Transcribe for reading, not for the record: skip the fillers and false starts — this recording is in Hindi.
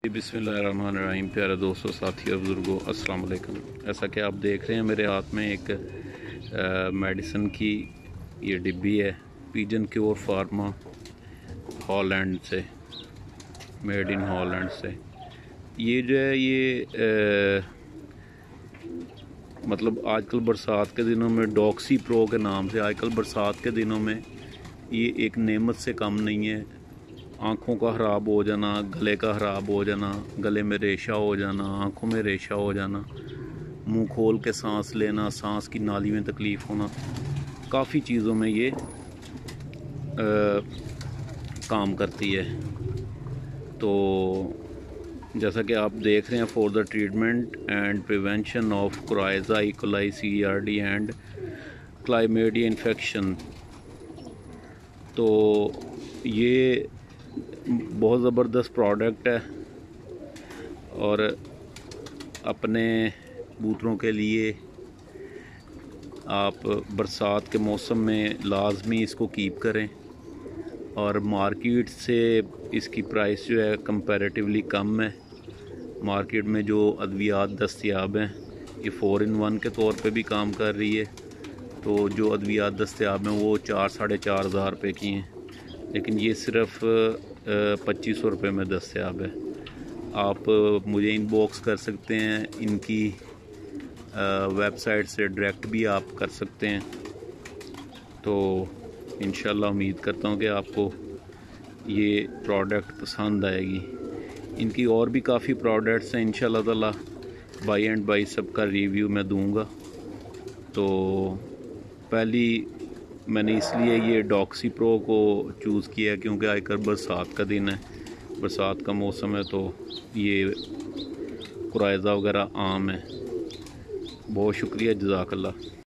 बिस्मिल्लाहिर्रहमानिर्रहीम। प्यारे दोस्तों, साथियों, बुज़ुर्गों, अस्सलाम वालेकुम। ऐसा कि आप देख रहे हैं मेरे हाथ में एक मेडिसिन की ये डिब्बी है, पिजन क्योर फार्मा, हॉलैंड से, मेड इन हॉलैंड से। ये जो है ये मतलब आजकल बरसात के दिनों में डॉक्सी प्रो के नाम से, आजकल बरसात के दिनों में ये एक नेमत से कम नहीं है। आँखों का ख़राब हो जाना, गले का ख़राब हो जाना, गले में रेशा हो जाना, आँखों में रेशा हो जाना, मुंह खोल के सांस लेना, सांस की नाली में तकलीफ़ होना, काफ़ी चीज़ों में ये काम करती है। तो जैसा कि आप देख रहे हैं, for the treatment and prevention of coryza E coli CRD and chlamydia infection. तो ये बहुत ज़बरदस्त प्रोडक्ट है और अपने बूतों के लिए आप बरसात के मौसम में लाजमी इसको कीप करें। और मार्केट से इसकी प्राइस जो है कंपैरेटिवली कम है। मार्केट में जो अद्वियात दस्तयाब हैं, ये 4 in 1 के तौर पे भी काम कर रही है। तो जो अद्वियात दस्तयाब हैं वो 4-4.5 हज़ार रुपये की हैं, लेकिन ये सिर्फ़ 2500 रुपये में दस्तयाब है। आप मुझे इनबॉक्स कर सकते हैं, इनकी वेबसाइट से डायरेक्ट भी आप कर सकते हैं। तो इंशाल्लाह उम्मीद करता हूँ कि आपको ये प्रोडक्ट पसंद आएगी। इनकी और भी काफ़ी प्रोडक्ट्स हैं, इंशाल्लाह ताला बाई एंड बाई सबका रिव्यू मैं दूंगा। तो पहली मैंने इसलिए ये डॉक्सी प्रो को चूज़ किया क्योंकि आजकल बरसात का दिन है, बरसात का मौसम है, तो ये कुराइज़ा वगैरह आम है। बहुत शुक्रिया, जज़ाकल्लाह।